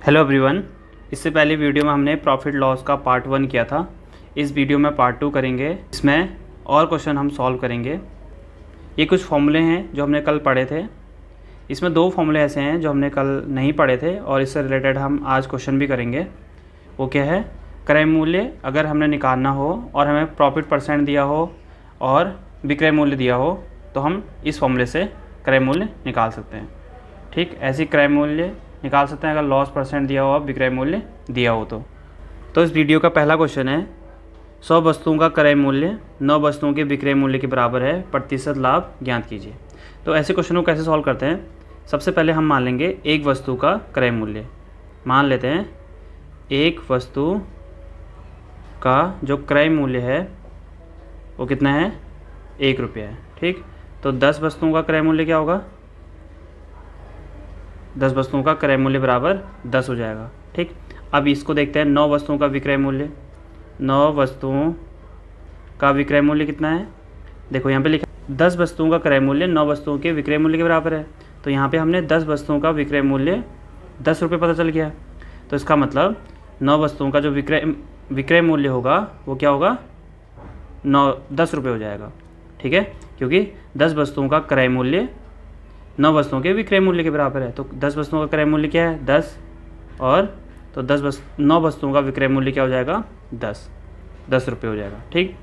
Hello everyone. इससे पहले video में हमने प्रॉफिट लॉस का पार्ट 1 किया था। इस वीडियो में पार्ट 2 करेंगे। इसमें और क्वेश्चन हम सॉल्व करेंगे। ये कुछ फॉर्मूले हैं जो हमने कल पढ़े थे। इसमें 2 फॉर्मूले ऐसे हैं जो हमने कल नहीं पढ़े थे और इससे रिलेटेड हम आज क्वेश्चन भी करेंगे। वो क्या है, क्रय मूल्य अगर हमने निकालना हो और हमें प्रॉफिट परसेंट दिया हो और विक्रय मूल्य दिया हो तो हम इस फॉर्मूले से क्रय मूल्य निकाल सकते हैं। ठीक, ऐसी क्रय मूल्य निकाल सकते हैं अगर लॉस परसेंट दिया हो और विक्रय मूल्य दिया हो तो इस वीडियो का पहला क्वेश्चन है, 100 वस्तुओं का क्रय मूल्य 9 वस्तुओं के विक्रय मूल्य के बराबर है, प्रतिशत लाभ ज्ञात कीजिए। तो ऐसे क्वेश्चन को कैसे सॉल्व करते हैं। सबसे पहले हम मान लेंगे एक वस्तु का क्रय मूल्य। मान लेते हैं एक वस्तु का जो क्रय मूल्य है वो कितना है, 1 रुपया है। ठीक, तो 10 वस्तुओं का क्रय मूल्य क्या होगा, 10 वस्तुओं का क्रय मूल्य बराबर 10 हो जाएगा। ठीक, अब इसको देखते हैं 9 वस्तुओं का विक्रय मूल्य। 9 वस्तुओं का विक्रय मूल्य कितना है, देखो यहाँ पे लिखा 10 वस्तुओं का क्रय मूल्य 9 वस्तुओं के विक्रय मूल्य के बराबर है। तो यहाँ पे हमने 10 वस्तुओं का विक्रय मूल्य 10 रुपये पता चल गया। तो इसका मतलब 9 वस्तुओं का जो विक्रय मूल्य होगा वो क्या होगा, 10 रुपये हो जाएगा। ठीक है, क्योंकि 10 वस्तुओं का क्रय मूल्य 9 वस्तुओं के विक्रय मूल्य के बराबर है। तो 10 वस्तुओं का क्रय मूल्य क्या है, 10, और तो 9 वस्तुओं का विक्रय मूल्य क्या हो जाएगा, 10 रुपये हो जाएगा। ठीक,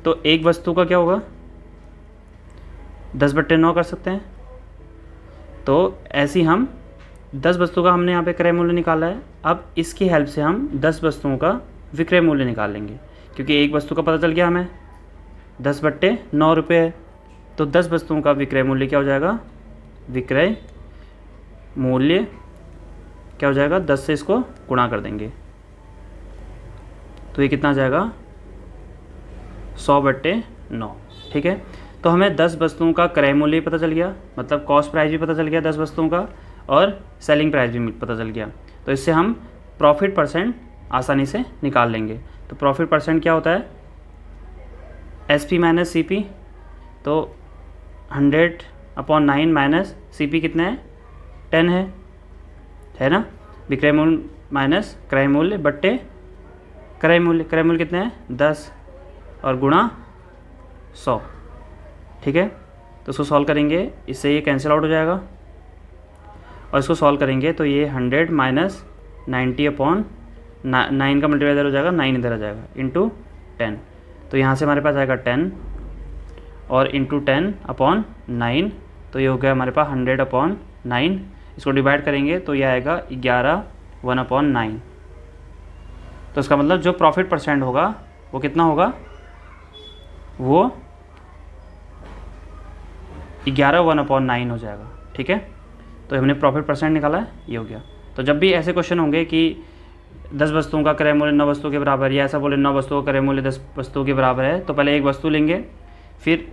तो एक वस्तु का क्या होगा, 10/9 कर सकते हैं। तो ऐसे ही हम 10 वस्तु का हमने यहाँ पे क्रय मूल्य निकाला है। अब इसकी हेल्प से हम 10 वस्तुओं का विक्रय मूल्य निकाल लेंगे, क्योंकि एक वस्तु का पता चल गया हमें 10/9 रुपये है। तो 10 वस्तुओं का विक्रय मूल्य क्या हो जाएगा, विक्रय मूल्य क्या हो जाएगा, 10 से इसको गुणा कर देंगे तो ये कितना आ जाएगा, 100/9। ठीक है, तो हमें 10 वस्तुओं का क्रय मूल्य पता चल गया, मतलब कॉस्ट प्राइस भी पता चल गया 10 वस्तुओं का, और सेलिंग प्राइस भी पता चल गया। तो इससे हम प्रॉफिट परसेंट आसानी से निकाल लेंगे। तो प्रॉफिट परसेंट क्या होता है, SP माइनस CP। तो 100/9 माइनस CP कितना है, 10 है ना। विक्रय मूल्य माइनस क्रय मूल्य बट्टे क्रय मूल्य कितना है, 10, और गुणा 100। ठीक है, तो इसको सॉल्व करेंगे, इससे ये कैंसिल आउट हो जाएगा, और इसको सॉल्व करेंगे तो ये 100 माइनस 90/9 का मल्टीप्लाई इधर हो जाएगा, 9 इधर आ जाएगा, इंटू 10। तो यहाँ से हमारे पास आएगा 10 और इंटू 10/9, तो ये हो गया हमारे पास 100/9। इसको डिवाइड करेंगे तो ये आएगा 11/1/9। तो इसका मतलब जो प्रॉफिट परसेंट होगा वो कितना होगा, वो 11/1/9 हो जाएगा। ठीक है, तो हमने प्रॉफिट परसेंट निकाला है, ये हो गया। तो जब भी ऐसे क्वेश्चन होंगे कि 10 वस्तुओं का क्रय मूल्य 9 वस्तुओं के बराबर, या ऐसा बोले 9 वस्तुओं का क्रय मूल्य 10 वस्तुओं के बराबर है, तो पहले एक वस्तु लेंगे, फिर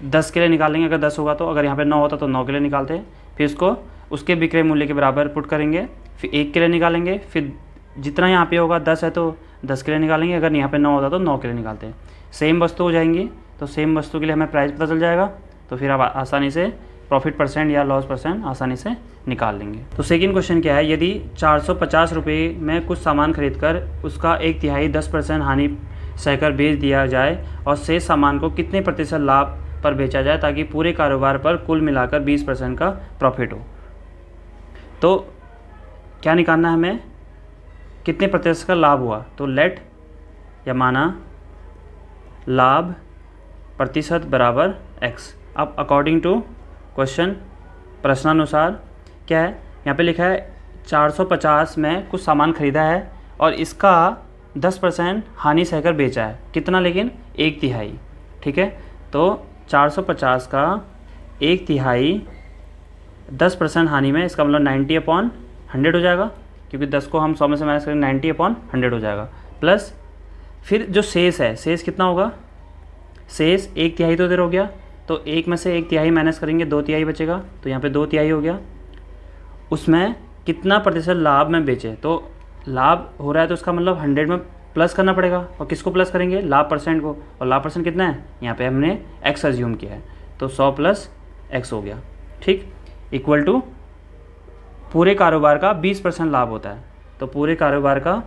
10 के लिए निकालेंगे अगर 10 होगा तो, अगर यहाँ पे 9 होता तो 9 के लिए निकालते हैं, फिर इसको उसके विक्रय मूल्य के बराबर पुट करेंगे, फिर 1 के लिए निकालेंगे, फिर जितना यहाँ पे होगा 10 है तो 10 के लिए निकालेंगे, अगर यहाँ पे 9 होता तो 9 के लिए निकालते हैं। सेम वस्तु हो जाएंगी तो सेम वस्तु के लिए हमें प्राइस पता चल जाएगा, तो फिर आप आसानी से प्रॉफिट परसेंट या लॉस परसेंट आसानी से निकाल लेंगे। तो सेकंड क्वेश्चन क्या है, यदि 450 रुपये में कुछ सामान खरीदकर उसका 1/3 10% हानि सहकर बेच दिया जाए और शेष सामान को कितने प्रतिशत लाभ पर बेचा जाए ताकि पूरे कारोबार पर कुल मिलाकर 20% का प्रॉफिट हो। तो क्या निकालना है हमें, कितने प्रतिशत का लाभ हुआ। तो लेट या माना लाभ प्रतिशत बराबर x। अब अकॉर्डिंग टू क्वेश्चन, प्रश्नानुसार क्या है, यहाँ पे लिखा है 450 में कुछ सामान खरीदा है और इसका 10% हानि सहकर बेचा है, कितना, लेकिन 1/3। ठीक है, तो 450 का 1/3 10% हानि में, इसका मतलब 90/100 हो जाएगा, क्योंकि 10 को हम 100 में से माइनस करेंगे 90/100 हो जाएगा। प्लस फिर जो शेष है, शेष कितना होगा, शेष 1/3 तो इधर हो गया, तो 1 में से 1/3 माइनस करेंगे 2/3 बचेगा, तो यहाँ पे 2/3 हो गया। उसमें कितना प्रतिशत लाभ में बेचे, तो लाभ हो रहा है तो उसका मतलब 100 में प्लस करना पड़ेगा, और किसको प्लस करेंगे, लाभ परसेंट को, और लाभ परसेंट कितना है, यहाँ पे हमने x अज्यूम किया है, तो 100 + x हो गया। ठीक, इक्वल टू पूरे कारोबार का 20% लाभ होता है। तो पूरे कारोबार का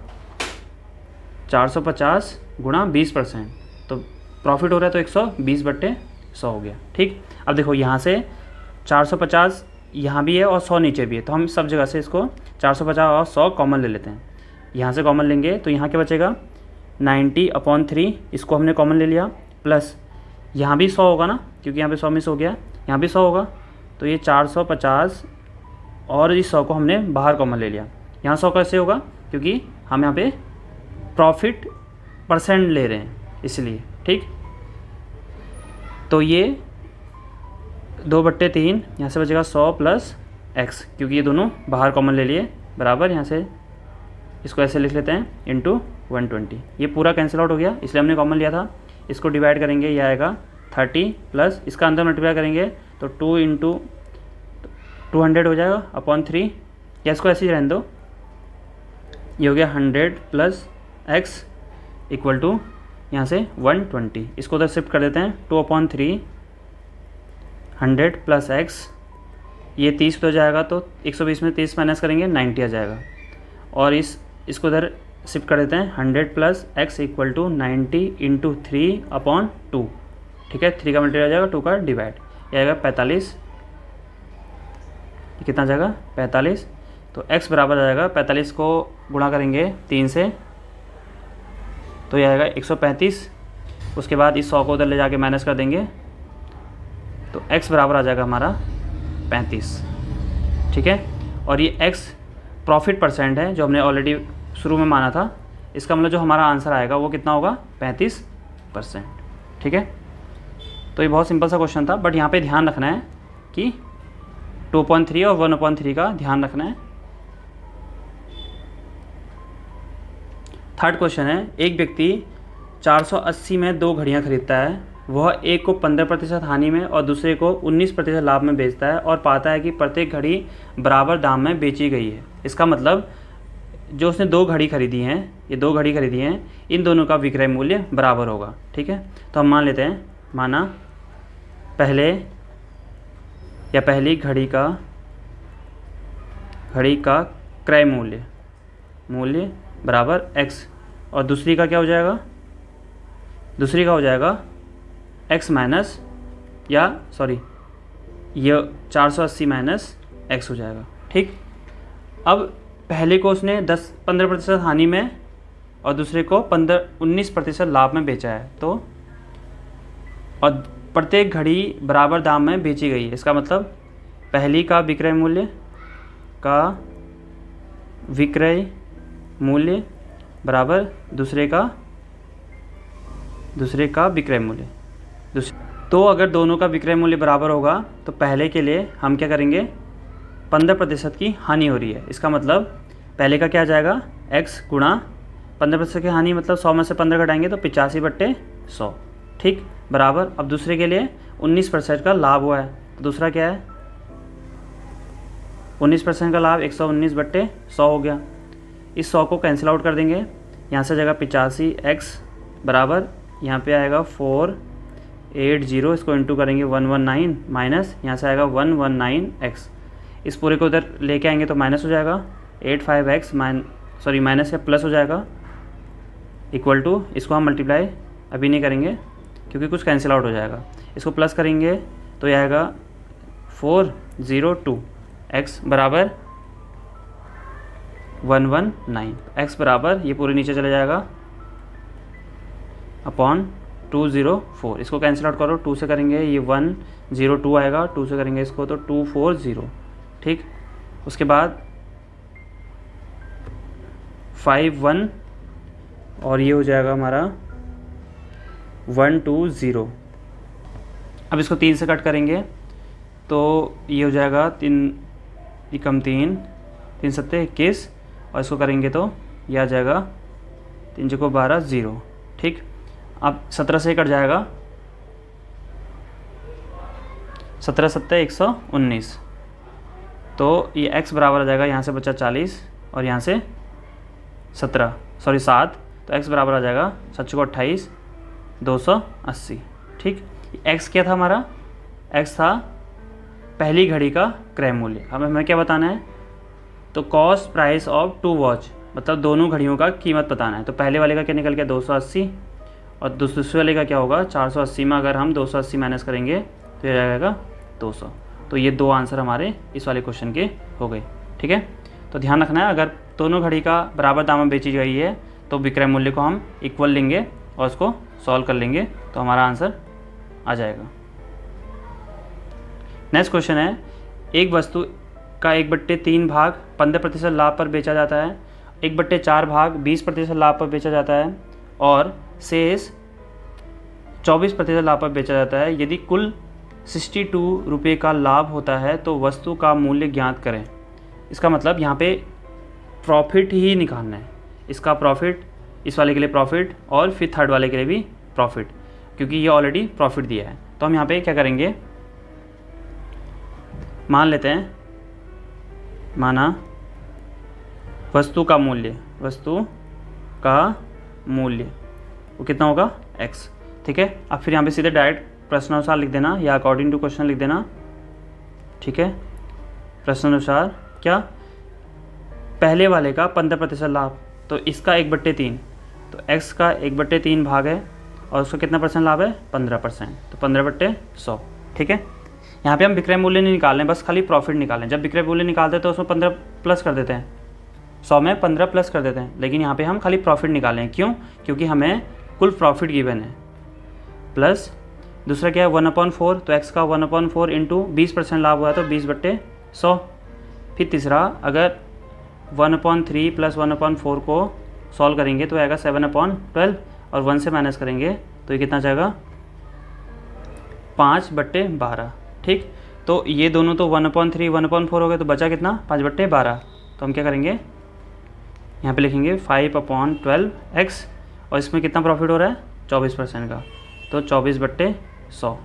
450 गुणा 20%, तो प्रॉफिट हो रहा है तो 120/100 हो गया। ठीक, अब देखो यहाँ से 450 यहाँ भी है और 100 नीचे भी है, तो हम सब जगह से इसको 450 और 100 कॉमन ले लेते हैं। यहाँ से कॉमन लेंगे तो यहाँ क्या बचेगा 90/3, इसको हमने कॉमन ले लिया, प्लस यहाँ भी 100 होगा ना, क्योंकि यहाँ पे 100 मिस हो गया, यहाँ भी 100 होगा, तो ये 450 और इस 100 को हमने बाहर कॉमन ले लिया। यहाँ 100 कैसे होगा, क्योंकि हम यहाँ पे प्रॉफिट परसेंट ले रहे हैं इसलिए। ठीक, तो ये 2/3, यहाँ से बचेगा 100 प्लस x, क्योंकि ये दोनों बाहर कॉमन ले लिए, बराबर यहाँ से इसको ऐसे लिख लेते हैं इंटू 120। ये पूरा कैंसिल आउट हो गया, इसलिए हमने कॉमन लिया था। इसको डिवाइड करेंगे, ये आएगा 30 प्लस इसका अंदर मल्टीप्लाई करेंगे तो 2 × 200 हो जाएगा अपॉन 3, या इसको ऐसे ही रहने दो, ये हो गया 100 प्लस x इक्वल टू यहाँ से 120। इसको उधर शिफ्ट कर देते हैं, 2/3 100 प्लस x, ये 30 हो जाएगा, तो 120 में 30 माइनस करेंगे 90 आ जाएगा, और इसको उधर शिफ्ट कर देते हैं, 100 प्लस x इक्वल टू 90 × 3/2। ठीक है, 3 का मल्टीप्लाई आ जाएगा, 2 का डिवाइड, ये आएगा 45। ये कितना आ जाएगा 45, तो x बराबर आ जाएगा 45 को गुणा करेंगे 3 से, तो ये आएगा 135। उसके बाद इस 100 को उधर ले जाके माइनस कर देंगे, तो x बराबर आ जाएगा हमारा 35। ठीक है, और ये x प्रॉफिट परसेंट है जो हमने ऑलरेडी शुरू में माना था, इसका मतलब जो हमारा आंसर आएगा वो कितना होगा 35%। ठीक है, तो ये बहुत सिंपल सा क्वेश्चन था, बट यहाँ पे ध्यान रखना है कि 2/3 और 1/3 का ध्यान रखना है। थर्ड क्वेश्चन है, एक व्यक्ति 480 में 2 घड़ियाँ खरीदता है, वह एक को 15% हानि में और दूसरे को 19% लाभ में बेचता है और पाता है कि प्रत्येक घड़ी बराबर दाम में बेची गई है। इसका मतलब जो उसने 2 घड़ी खरीदी हैं, ये 2 घड़ी खरीदी हैं, इन दोनों का विक्रय मूल्य बराबर होगा। ठीक है, तो हम मान लेते हैं, माना पहली घड़ी का क्रय मूल्य बराबर x, और दूसरी का क्या हो जाएगा, दूसरी का हो जाएगा x माइनस, या सॉरी ये 480 माइनस x हो जाएगा। ठीक, अब पहले को उसने 15% हानि में और दूसरे को 19% लाभ में बेचा है, तो और प्रत्येक घड़ी बराबर दाम में बेची गई है। इसका मतलब पहली का विक्रय मूल्य बराबर दूसरे का विक्रय मूल्य। तो अगर दोनों का विक्रय मूल्य बराबर होगा तो पहले के लिए हम क्या करेंगे, 15% की हानि हो रही है। इसका मतलब पहले का क्या आ जाएगा x गुणा 15% की हानि, मतलब 100 में से 15 घटाएंगे तो 85/100। ठीक, बराबर अब दूसरे के लिए 19% का लाभ हुआ है, तो दूसरा क्या है 19% का लाभ 119/100 हो गया। इस 100 को कैंसिल आउट कर देंगे, यहाँ से जगह 85x बराबर यहाँ पे आएगा 480, इसको इंटू करेंगे 119 माइनस यहाँ से आएगा 119x, इस पूरे को उधर लेके आएंगे तो माइनस हो जाएगा 85x माइनस या प्लस हो जाएगा, इक्वल टू इसको हम मल्टीप्लाई अभी नहीं करेंगे क्योंकि कुछ कैंसिल आउट हो जाएगा, इसको प्लस करेंगे तो ये आएगा 402x बराबर 119, x बराबर ये पूरे नीचे चले जाएगा अपॉन 204। इसको कैंसिल आउट करो, 2 से करेंगे ये 102 आएगा, 2 से करेंगे इसको तो 240। ठीक, उसके बाद 51 और ये हो जाएगा हमारा 120। अब इसको 3 से कट करेंगे तो ये हो जाएगा 3 एकम 3 3 सत्ते 21, और इसको करेंगे तो ये आ जाएगा 3 को 12 0। ठीक, अब 17 से कट जाएगा, 17 सत्ते 119, तो ये x बराबर आ जाएगा, यहाँ से बचा 40 और यहाँ से 7, तो x बराबर आ जाएगा 7 को 28 280। ठीक, x क्या था हमारा, x था पहली घड़ी का क्रय मूल्य। अब हमें क्या बताना है, तो कॉस्ट प्राइस ऑफ 2 वॉच, मतलब दोनों घड़ियों का कीमत बताना है। तो पहले वाले का क्या निकल गया 280 और दूसरे वाले का क्या होगा 480 में अगर हम 280 माइनस करेंगे तो ये जाएगा 200। तो ये 2 आंसर हमारे इस वाले क्वेश्चन के हो गए। ठीक है, तो ध्यान रखना है अगर दोनों घड़ी का बराबर दाम में बेची गई है तो विक्रय मूल्य को हम इक्वल लेंगे और उसको सॉल्व कर लेंगे तो हमारा आंसर आ जाएगा। नेक्स्ट क्वेश्चन है, एक वस्तु का 1/3 भाग 15% लाभ पर बेचा जाता है, 1/4 भाग 20% लाभ पर बेचा जाता है और शेष 24% लाभ पर बेचा जाता है। यदि कुल 62 रुपये का लाभ होता है तो वस्तु का मूल्य ज्ञात करें। इसका मतलब यहाँ पे प्रॉफिट ही निकालना है। इसका प्रॉफिट, इस वाले के लिए प्रॉफिट और फिर थर्ड वाले के लिए भी प्रॉफिट, क्योंकि ये ऑलरेडी प्रॉफिट दिया है। तो हम यहाँ पे क्या करेंगे, मान लेते हैं, माना वस्तु का मूल्य वो कितना होगा x। ठीक है, अब फिर यहाँ पे सीधे डायरेक्ट प्रश्नानुसार लिख देना या अकॉर्डिंग टू क्वेश्चन लिख देना। ठीक है, प्रश्नानुसार क्या, पहले वाले का 15% लाभ, तो इसका 1/3, तो x का 1/3 भाग है और उसका कितना परसेंट लाभ है 15%, तो 15/100। ठीक है, यहाँ पे हम विक्रय मूल्य नहीं निकाल रहे हैं, बस खाली प्रॉफिट निकालें। जब विक्रय मूल्य निकालते हैं तो उसमें 15 प्लस कर देते हैं, 100 में 15 प्लस कर देते हैं, लेकिन यहाँ पे हम खाली प्रॉफिट निकालें। क्यों? क्योंकि हमें कुल प्रॉफिट गिवन है। प्लस दूसरा क्या है 1/4, तो x का 1/4 इंटू 20% लाभ हुआ तो 20/100। फिर तीसरा अगर 1/3 प्लस 1/4 को सॉल्व करेंगे तो आएगा 7/12 और 1 से माइनस करेंगे तो ये कितना जाएगा 5/12। ठीक, तो ये दोनों तो 1/3 1/4 हो गए, तो बचा कितना 5/12। तो हम क्या करेंगे, यहाँ पे लिखेंगे 5/12x और इसमें कितना प्रॉफिट हो रहा है 24% का, तो 24/100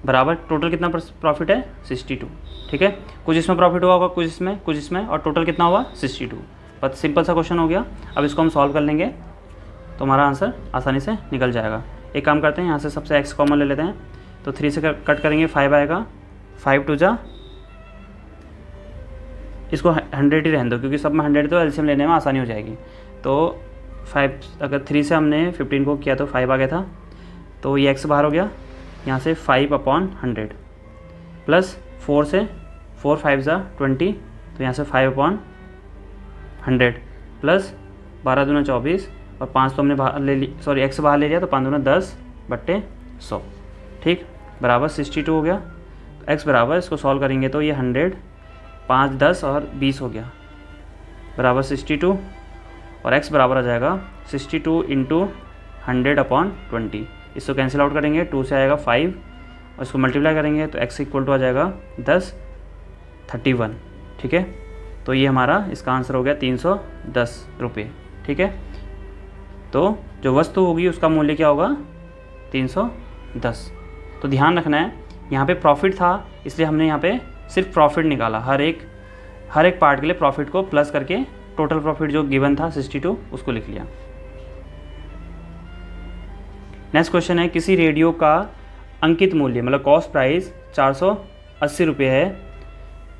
बराबर टोटल कितना प्रॉफिट है 62। ठीक है, कुछ इसमें प्रॉफिट हुआ होगा, कुछ इसमें और टोटल कितना हुआ 62। बस सिंपल सा क्वेश्चन हो गया। अब इसको हम सॉल्व कर लेंगे तो हमारा आंसर आसानी से निकल जाएगा। एक काम करते हैं, यहाँ से सबसे x कॉमन ले लेते हैं, तो 3 से कट करेंगे 5 आएगा, 5 2 जा, इसको 100 ही रहने दो क्योंकि सब में 100 तो एलसीएम लेने में आसानी हो जाएगी। तो 5 अगर 3 से हमने 15 को किया तो 5 आ गया था, तो ये x बाहर हो गया, यहाँ से 5/100 प्लस 4 से 4 5 जा 20, तो यहाँ से 5/100 प्लस 12 दूना 24 और 5 तो हमने बाहर ले ली, सॉरी x बाहर ले लिया, तो 5 दूना 10/100। ठीक, बराबर 62 हो गया। तो x बराबर, इसको सॉल्व करेंगे तो ये 100, 5 10 और 20 हो गया बराबर 62 और x बराबर आ जाएगा 62 इंटू 100/20। इसको कैंसिल आउट करेंगे, 2 से आएगा 5 और इसको मल्टीप्लाई करेंगे तो x इक्वल टू आ जाएगा 10 31। ठीक है, तो ये हमारा इसका आंसर हो गया 310 रुपये। ठीक है, तो जो वस्तु होगी उसका मूल्य क्या होगा 310। तो ध्यान रखना है यहाँ पे प्रॉफिट था इसलिए हमने यहाँ पे सिर्फ प्रॉफिट निकाला, हर एक पार्ट के लिए प्रॉफिट को प्लस करके टोटल प्रॉफिट जो गिवन था 62 उसको लिख लिया। नेक्स्ट क्वेश्चन है, किसी रेडियो का अंकित मूल्य मतलब कॉस्ट प्राइस 480 रुपये है,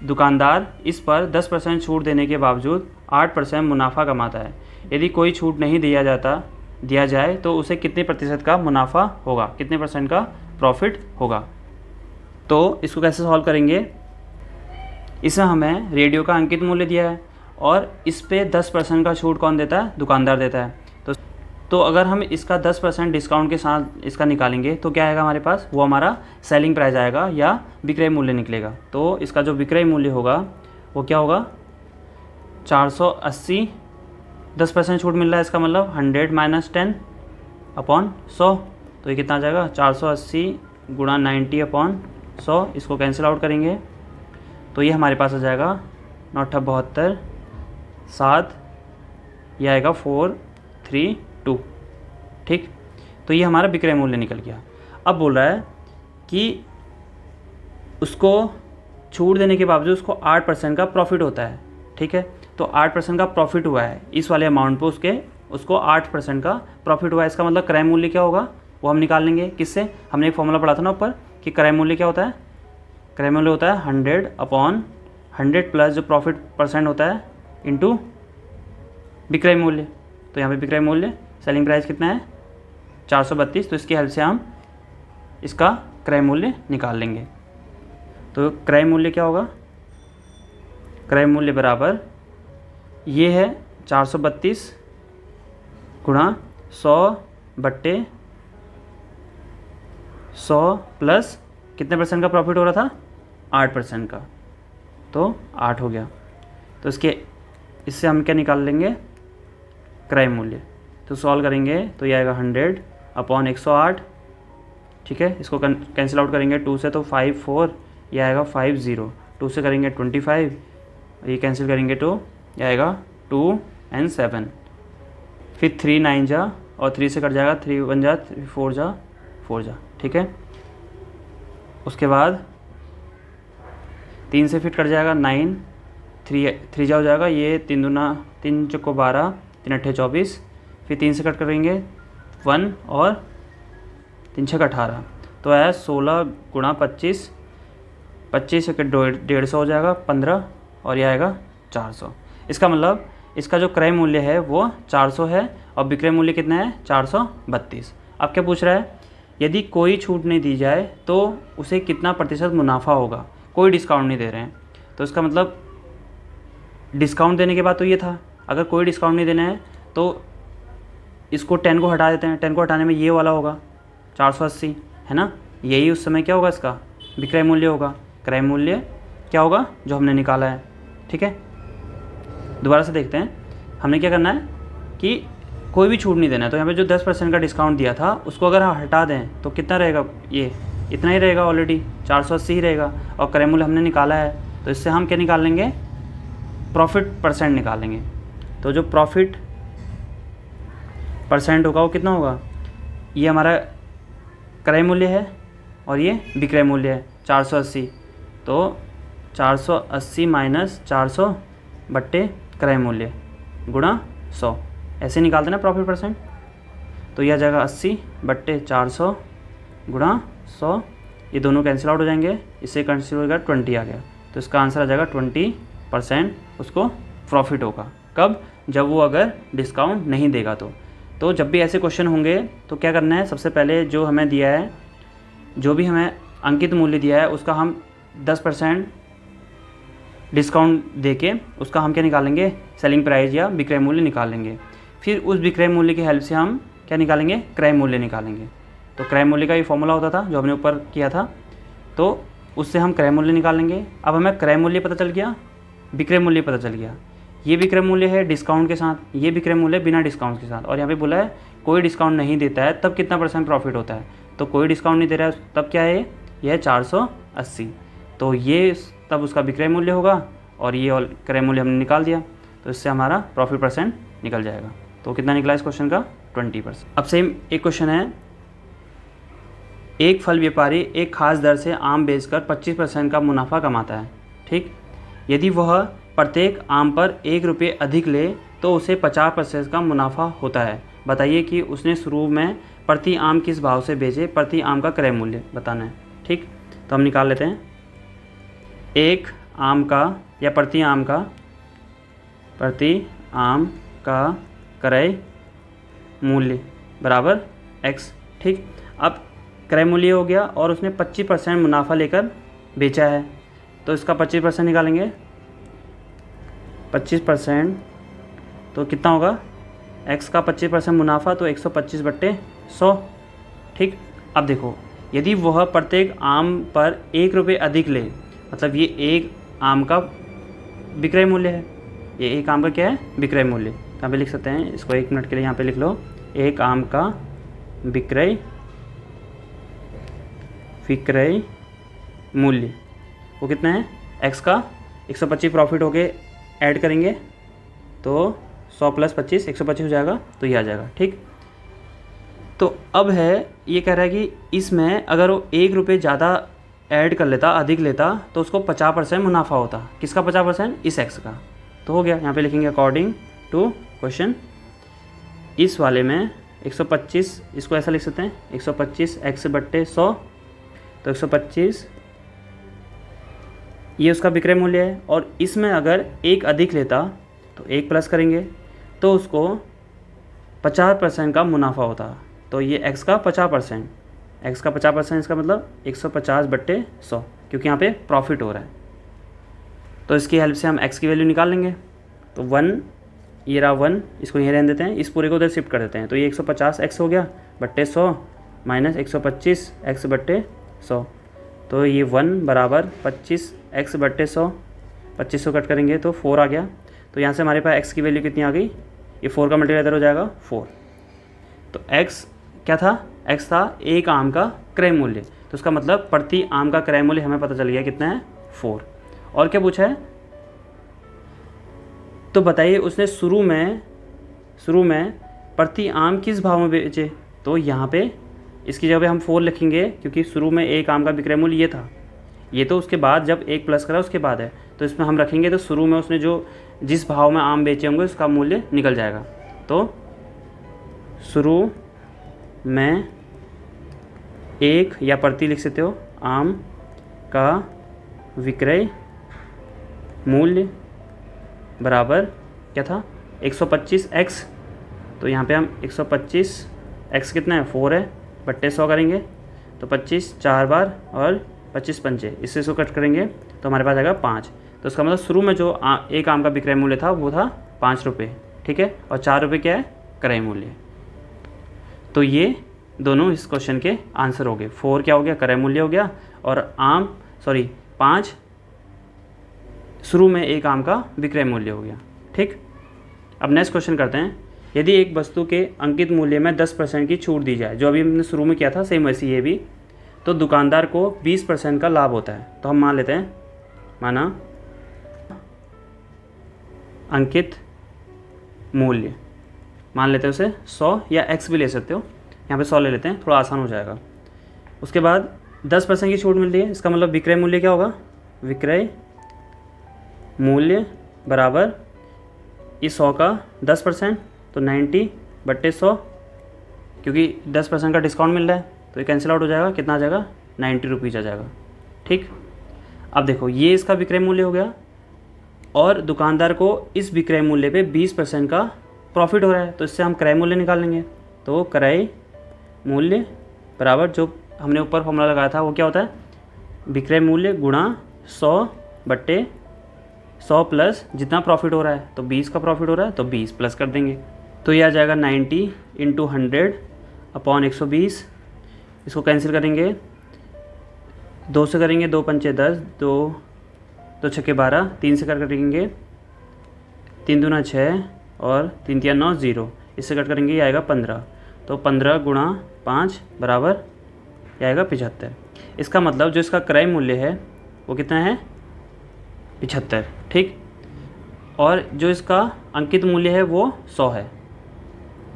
दुकानदार इस पर 10% छूट देने के बावजूद 8% मुनाफा कमाता है। यदि कोई छूट नहीं दिया जाए तो उसे कितने प्रतिशत का मुनाफा होगा, कितने परसेंट का प्रॉफिट होगा। तो इसको कैसे सॉल्व करेंगे, इसमें हमें रेडियो का अंकित मूल्य दिया है और इस पे 10% का छूट कौन देता है, दुकानदार देता है। तो अगर हम इसका 10% डिस्काउंट के साथ इसका निकालेंगे तो क्या आएगा हमारे पास, वो हमारा सेलिंग प्राइस आएगा या विक्रय मूल्य निकलेगा। तो इसका जो विक्रय मूल्य होगा वो क्या होगा 480, 10% छूट मिल रहा है, इसका मतलब 100 माइनस 10/100, तो ये कितना आ जाएगा 480 गुणा 90/100। इसको कैंसिल आउट करेंगे तो ये हमारे पास आ जाएगा 9/72 7, यह आएगा 432। ठीक, तो ये हमारा विक्रय मूल्य निकल गया। अब बोल रहा है कि उसको छूट देने के बावजूद उसको 8% का प्रॉफिट होता है। ठीक है, तो 8% का प्रॉफिट हुआ है इस वाले अमाउंट पे, उसको 8% का प्रॉफिट हुआ है। इसका मतलब क्रय मूल्य क्या होगा वो हम निकाल लेंगे, किससे, हमने एक फॉर्मूला पढ़ा था ना ऊपर कि क्रय मूल्य क्या होता है, क्रय मूल्य होता है 100/100 प्लस जो प्रॉफिट परसेंट होता है इंटू विक्रय मूल्य। तो यहाँ पे विक्रय मूल्य सेलिंग प्राइस कितना है 432, तो इसकी हेल्प से हम इसका क्रय मूल्य निकाल लेंगे। तो क्रय मूल्य क्या होगा, क्रय मूल्य बराबर ये है 432 गुणा 100/100 प्लस कितने परसेंट का प्रॉफिट हो रहा था, 8% का, तो 8 हो गया। तो इससे हम क्या निकाल लेंगे, क्रय मूल्य। तो सॉल्व करेंगे तो ये आएगा 100/108, ठीक है। इसको कैंसिल आउट करेंगे 2 से तो 5 4, ये आएगा 50, 2 से करेंगे 25, ये कैंसिल करेंगे तो ये आएगा 2 and 7, फिर 3 9 जा और 3 से कट जाएगा, 3 1 जा, 4 जा 4 जा, ठीक है। उसके बाद 3 से फिर कट जाएगा 9, 3 जा हो जाएगा, ये 3 दूना 3 चौको 12, 3 अट्ठे 24, फिर 3 से कट करेंगे 1 और 3 छः 18, तो आया 16 गुणा 25, 25 से 150 हो जाएगा 15, और यह आएगा 400। इसका मतलब इसका जो क्रय मूल्य है वो 400 है और विक्रय मूल्य कितना है 432। अब क्या पूछ रहा है, यदि कोई छूट नहीं दी जाए तो उसे कितना प्रतिशत मुनाफा होगा, कोई डिस्काउंट नहीं दे रहे हैं। तो इसका मतलब डिस्काउंट देने के बाद तो ये था, अगर कोई डिस्काउंट नहीं देना है तो इसको 10 को हटा देते हैं, 10 को हटाने में ये वाला होगा 480, है ना। यही उस समय क्या होगा, इसका विक्रय मूल्य होगा। क्रय मूल्य क्या होगा जो हमने निकाला है, ठीक है। दोबारा से देखते हैं, हमने क्या करना है कि कोई भी छूट नहीं देना है। तो यहाँ पे जो 10% का डिस्काउंट दिया था उसको अगर हटा दें तो कितना रहेगा, ये इतना ही रहेगा, ऑलरेडी 480 ही रहेगा। और क्रय मूल्य हमने निकाला है तो इससे हम क्या निकाल लेंगे, प्रॉफिट परसेंट निकालेंगे। तो जो प्रॉफिट परसेंट होगा वो कितना होगा, ये हमारा क्रय मूल्य है और ये विक्रय मूल्य है 480, तो 480 माइनस 400 बट्टे क्रय मूल्य गुणा 100, ऐसे निकालते ना प्रॉफिट परसेंट। तो यह आ जाएगा 80/400 गुणा 100, ये दोनों कैंसिल आउट हो जाएंगे, इससे कैंसिल होगा 20 आ गया। तो इसका आंसर आ जाएगा 20% उसको प्रॉफिट होगा। कब, जब वो अगर डिस्काउंट नहीं देगा तो जब भी ऐसे क्वेश्चन होंगे तो क्या करना है, सबसे पहले जो हमें दिया है, जो भी हमें अंकित मूल्य दिया है उसका हम 10% डिस्काउंट देके उसका हम क्या निकालेंगे, सेलिंग प्राइस या विक्रय मूल्य निकालेंगे। फिर उस विक्रय मूल्य की हेल्प से हम क्या निकालेंगे, क्रय मूल्य निकालेंगे। तो क्रय मूल्य का ये फॉर्मूला होता था जो हमने ऊपर किया था, तो उससे हम क्रय मूल्य निकालेंगे। अब हमें क्रय मूल्य पता चल गया, विक्रय मूल्य पता चल गया। ये विक्रय मूल्य है डिस्काउंट के साथ, ये विक्रय मूल्य बिना डिस्काउंट के साथ। और यहाँ पे बोला है कोई डिस्काउंट नहीं देता है तब कितना % प्रॉफिट होता है, तो कोई डिस्काउंट नहीं दे रहा है तब क्या है, यह है 480। तो ये तब उसका विक्रय मूल्य होगा और ये क्रय मूल्य हमने निकाल दिया, तो इससे हमारा प्रॉफिट परसेंट निकल जाएगा। तो कितना निकला इस क्वेश्चन का, 20%। अब सेम एक क्वेश्चन है, एक फल व्यापारी एक खास दर से आम बेचकर 25% का मुनाफा कमाता है, ठीक। यदि वह प्रत्येक आम पर 1 रुपये अधिक ले तो उसे 50% का मुनाफा होता है। बताइए कि उसने शुरू में प्रति आम किस भाव से बेचे, प्रति आम का क्रय मूल्य बताना है, ठीक। तो हम निकाल लेते हैं, एक आम का या प्रति आम का क्रय मूल्य बराबर x, ठीक। अब क्रय मूल्य हो गया और उसने 25% मुनाफा लेकर बेचा है, तो इसका 25% निकालेंगे। 25% तो कितना होगा, x का 25% मुनाफा तो 125/100, ठीक। अब देखो, यदि वह प्रत्येक आम पर 1 रुपये अधिक ले, मतलब ये एक आम का विक्रय मूल्य है, ये एक आम का क्या है, विक्रय मूल्य। यहाँ पे लिख सकते हैं इसको, 1 मिनट के लिए यहाँ पे लिख लो, एक आम का विक्रय मूल्य वो कितना है, x का 125 प्रॉफिट हो गए, ऐड करेंगे तो 100 + 25 125 हो जाएगा, तो ये आ जाएगा, ठीक। तो अब है ये कह रहा है कि इसमें अगर वो 1 रुपये ज़्यादा ऐड कर लेता, अधिक लेता, तो उसको 50% मुनाफा होता। किसका 50%, इस x का। तो हो गया, यहाँ पे लिखेंगे अकॉर्डिंग टू क्वेश्चन, इस वाले में 125, इसको ऐसा लिख सकते हैं 125x/100, तो 125 ये उसका विक्रय मूल्य है। और इसमें अगर 1 अधिक लेता तो 1 प्लस करेंगे तो उसको 50% का मुनाफा होता। तो ये x का 50%, x का 50%, इसका मतलब 150/100, क्योंकि यहाँ पे प्रॉफिट हो रहा है। तो इसकी हेल्प से हम x की वैल्यू निकाल लेंगे। तो 1, ये रहा 1, इसको यहीं रहने देते हैं, इस पूरे को उधर शिफ्ट कर देते हैं। तो ये 150x हो गया बट्टे 100 माइनस 125x/100। तो ये 1 बराबर 25x/100, 2500 कट करेंगे तो 4 आ गया। तो यहाँ से हमारे पास x की वैल्यू कितनी आ गई, ये 4 का मल्टीप्लाई इधर हो जाएगा 4। तो x क्या था, x था एक आम का क्रय मूल्य। तो उसका मतलब प्रति आम का क्रय मूल्य हमें पता चल गया कितना है, 4। और क्या पूछा है, तो बताइए उसने शुरू में प्रति आम किस भाव में बेचे। तो यहाँ पे इसकी जगह पे हम 4 लिखेंगे, क्योंकि शुरू में एक आम का विक्रय मूल्य ये था, ये तो उसके बाद जब 1 प्लस करा उसके बाद है। तो इसमें हम रखेंगे तो शुरू में उसने जिस भाव में आम बेचे होंगे उसका मूल्य निकल जाएगा। तो शुरू में एक, या प्रति लिख सकते हो, आम का विक्रय मूल्य बराबर क्या था, 125x। तो यहाँ पे हम 125x कितना है, 4 है, बट्टे 100 करेंगे तो 25 4 बार और 25 पंचे, इससे 100 कट करेंगे तो हमारे पास आएगा 5। तो इसका मतलब शुरू में जो एक आम का विक्रय मूल्य था वो था 5 रुपये, ठीक है, और 4 रुपये क्या है, क्रय मूल्य। तो ये दोनों इस क्वेश्चन के आंसर हो गए। 4 क्या हो गया, क्रय मूल्य हो गया, और 5 शुरू में एक आम का विक्रय मूल्य हो गया। ठीक, अब नेक्स्ट क्वेश्चन करते हैं। यदि एक वस्तु के अंकित मूल्य में 10% की छूट दी जाए, जो अभी हमने शुरू में किया था सेम वैसे ये भी, तो दुकानदार को 20% का लाभ होता है। तो हम मान लेते हैं, माना अंकित मूल्य मान लेते हैं उसे 100, या x भी ले सकते हो, यहाँ पे 100 ले लेते हैं, थोड़ा आसान हो जाएगा। उसके बाद 10% की छूट मिल रही है, इसका मतलब विक्रय मूल्य क्या होगा, विक्रय मूल्य बराबर इस 100 का 10%, तो 90/100, क्योंकि 10% का डिस्काउंट मिल रहा है तो ये कैंसिल आउट हो जाएगा, कितना आ जाएगा, 90 रुपीज़ आ जाएगा। ठीक, अब देखो ये इसका विक्रय मूल्य हो गया, और दुकानदार को इस विक्रय मूल्य पे 20% का प्रॉफिट हो रहा है, तो इससे हम क्रय मूल्य निकाल लेंगे। तो क्रय मूल्य बराबर जो हमने ऊपर फॉर्मूला लगाया था वो क्या होता है, विक्रय मूल्य गुणा 100/100 प्लस जितना प्रॉफिट हो रहा है, तो 20 का प्रॉफिट हो रहा है तो 20 प्लस कर देंगे, तो ये आ जाएगा 90 × 100/120। इसको कैंसिल करेंगे, 2 से करेंगे, 2 पंचे 10, 2 छक्के 12, 3 से कर करेंगे, 3 दूना 6 और 3 तिया 9, 0, इससे कट करेंगे, ये आएगा 15। तो 15 × 5 बराबर ये आएगा 75। इसका मतलब जो इसका क्रय मूल्य है वो कितना है, 75। ठीक, और जो इसका अंकित मूल्य है वो 100 है।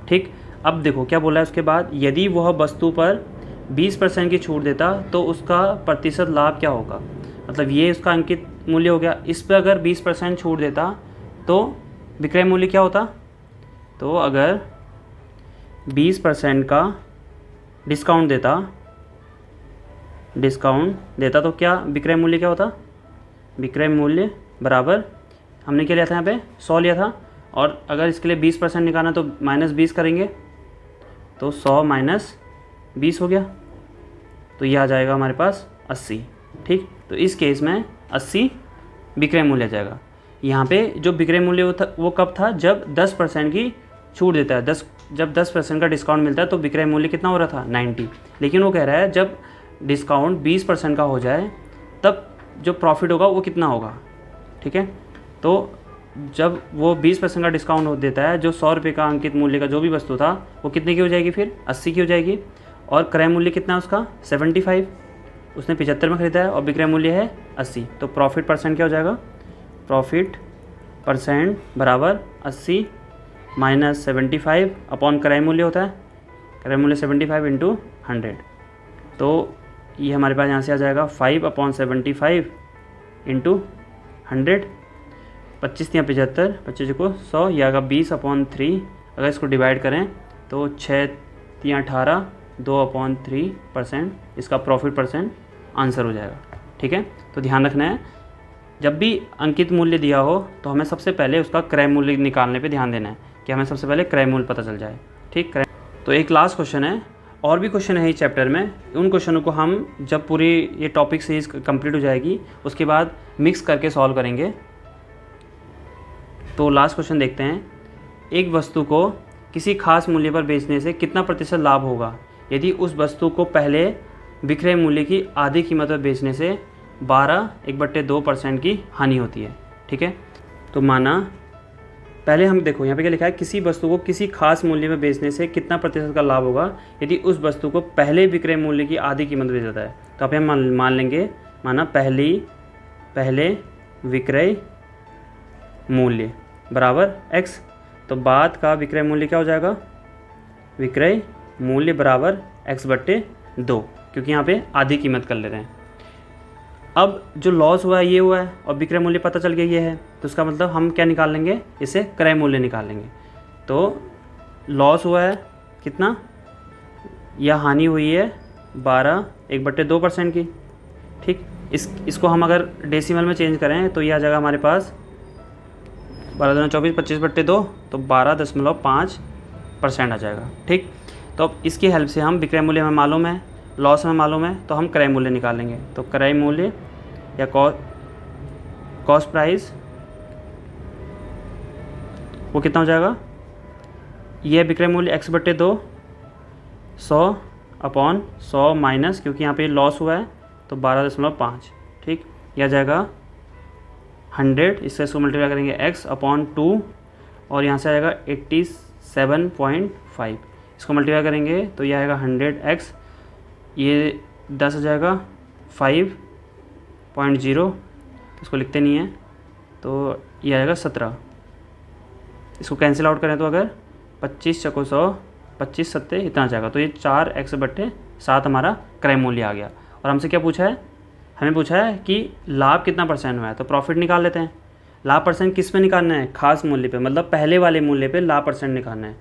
ठीक, अब देखो क्या बोला है उसके बाद, यदि वह वस्तु पर 20% की छूट देता तो उसका प्रतिशत लाभ क्या होगा। मतलब ये उसका अंकित मूल्य हो गया, इस पर अगर 20% छूट देता तो विक्रय मूल्य क्या होता। तो अगर 20% का डिस्काउंट देता तो क्या विक्रय मूल्य क्या होता, विक्रय मूल्य बराबर हमने क्या लिया था, यहाँ पे 100 लिया था, और अगर इसके लिए 20% निकालना तो -20 करेंगे, तो 100 - 20 हो गया, तो ये आ जाएगा हमारे पास 80। ठीक, तो इस केस में 80 विक्रय मूल्य आ जाएगा। यहाँ पे जो विक्रय मूल्य वो कब था, जब 10% की छूट देता है, जब 10% का डिस्काउंट मिलता है तो विक्रय मूल्य कितना हो रहा था, 90। लेकिन वो कह रहा है जब डिस्काउंट 20% का हो जाए तब जो प्रॉफिट होगा वो कितना होगा। ठीक है, तो जब वो 20% का डिस्काउंट देता है, जो 100 रुपये का अंकित मूल्य का जो भी वस्तु था वो कितने की हो जाएगी, फिर 80 की हो जाएगी। और क्रय मूल्य कितना है उसका, 75, उसने 75 में ख़रीदा है, और विक्रय मूल्य है 80। तो प्रॉफिट परसेंट क्या हो जाएगा, प्रॉफिट परसेंट बराबर 80 - 75 अपॉन क्रय मूल्य होता है, क्रय मूल्य 75 × 100। तो ये हमारे पास यहाँ से आ जाएगा 5/75 × 100, 25 या 75, 25 को 100, यह आएगा 20/3। अगर इसको डिवाइड करें तो 6 या 18, 2/3% इसका प्रॉफिट परसेंट आंसर हो जाएगा। ठीक है, तो ध्यान रखना है, जब भी अंकित मूल्य दिया हो तो हमें सबसे पहले उसका क्रय मूल्य निकालने पे ध्यान देना है कि हमें सबसे पहले क्रय मूल्य पता चल जाए। ठीक, क्रय। तो एक लास्ट क्वेश्चन है, और भी क्वेश्चन है इस चैप्टर में, उन क्वेश्चनों को हम जब पूरी ये टॉपिक सीरीज कंप्लीट हो जाएगी उसके बाद मिक्स करके सॉल्व करेंगे। तो लास्ट क्वेश्चन देखते हैं, एक वस्तु को किसी खास मूल्य पर बेचने से कितना प्रतिशत लाभ होगा यदि उस वस्तु को पहले विक्रय मूल्य की आधी कीमत पर बेचने से 12/2% की हानि होती है। ठीक है, तो माना पहले हम देखो यहाँ पे क्या लिखा है, किसी वस्तु को किसी खास मूल्य में बेचने से कितना प्रतिशत का लाभ होगा यदि उस वस्तु को पहले विक्रय मूल्य की आधी कीमत बेचा जाता है। तो आप यहाँ मान लेंगे, माना पहले विक्रय मूल्य बराबर x, तो बाद का विक्रय मूल्य क्या हो जाएगा, विक्रय मूल्य बराबर x/2, क्योंकि यहाँ पे आधी कीमत कर ले रहे हैं। अब जो लॉस हुआ है ये हुआ है और विक्रय मूल्य पता चल गया ये है, तो इसका मतलब हम क्या निकाल लेंगे, इसे क्रय मूल्य निकाल लेंगे। तो लॉस हुआ है कितना, या हानि हुई है 12/2% की। ठीक, इसको हम अगर डेसिमल में चेंज करें तो ये आ जाएगा हमारे पास 12×24 25/2, तो 12.5% आ जाएगा। ठीक, तो अब इसकी हेल्प से हम विक्रय मूल्य हमें मालूम है, लॉस में मालूम है, तो हम क्रय मूल्य निकालेंगे। तो क्रय मूल्य या कॉस्ट प्राइस वो कितना हो जाएगा, ये विक्रय मूल्य x/2 100/100 माइनस, क्योंकि यहाँ पे लॉस हुआ है तो 12.5। ठीक, यह जाएगा 100, इससे इसको मल्टीप्लाई करेंगे x/2 और यहाँ से आ जाएगा 87.5, इसको मल्टीप्लाई करेंगे तो यह आएगा 100x, ये 10 आ जाएगा 5.0, इसको लिखते नहीं है तो ये आएगा 17। इसको कैंसिल आउट करें तो अगर 25 चको 100, 25 सत्ते इतना आ जाएगा, तो ये 4x/7 हमारा क्रय मूल्य आ गया। और हमसे क्या पूछा है, हमें पूछा है कि लाभ कितना % हुआ है, तो प्रॉफिट निकाल लेते हैं। लाभ % किस पे निकालना है, खास मूल्य पे, मतलब पहले वाले मूल्य पे लाभ % निकालना है।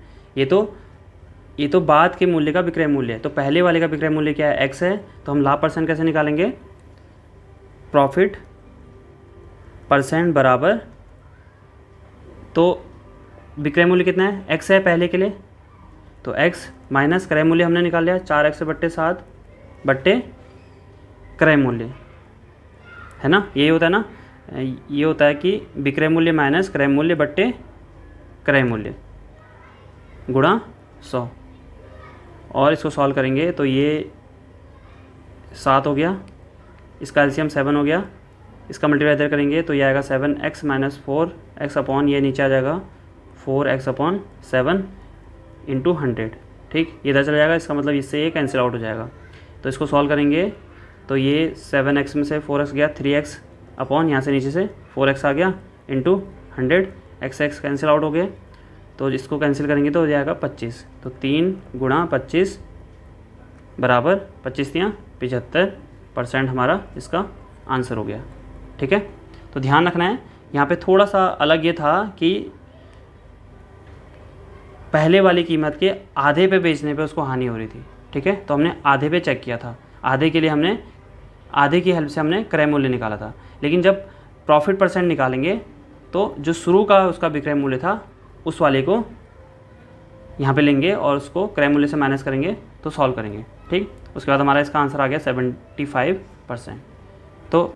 ये तो बाद के मूल्य का विक्रय मूल्य है, तो पहले वाले का विक्रय मूल्य क्या है, x है, तो हम लाभ % कैसे निकालेंगे, प्रॉफिट % बराबर, तो विक्रय मूल्य कितना है, x है पहले के लिए, तो x माइनस क्रय मूल्य हमने निकाल लिया 4x/7 बट्टे क्रय मूल्य, है ना, ये होता है ना, ये होता है कि विक्रय मूल्य माइनस क्रय मूल्य बट्टे क्रय मूल्य गुणा 100। और इसको सॉल्व करेंगे तो ये 7 हो गया, इसका एलसीएम 7 हो गया, इसका मल्टीप्लाई इधर करेंगे तो ये आएगा 7x - 4x अपॉन, ये नीचे आ जाएगा 4x/7 इंटू 100। ठीक, ये इधर चला जाएगा, इसका मतलब इससे ये कैंसिल आउट हो जाएगा। तो इसको सॉल्व करेंगे तो ये 7x में से 4x गया, 3x अपॉन, यहाँ से नीचे से 4x आ गया इंटू 100, x कैंसिल आउट हो गए, तो इसको कैंसिल करेंगे तो हो जाएगा 25। तो 3 × 25 बराबर 25 या 75% हमारा इसका आंसर हो गया। ठीक है, तो ध्यान रखना है, यहाँ पे थोड़ा सा अलग ये था कि पहले वाली कीमत के आधे पे बेचने पे उसको हानि हो रही थी। ठीक है, तो हमने आधे पे चेक किया था, आधे के लिए हमने आधे की हेल्प से हमने क्रय मूल्य निकाला था। लेकिन जब प्रॉफिट % निकालेंगे तो जो शुरू का उसका विक्रय मूल्य था उस वाले को यहाँ पे लेंगे और उसको क्रय मूल्य से माइनस करेंगे तो सॉल्व करेंगे। ठीक, उसके बाद हमारा इसका आंसर आ गया 75%। तो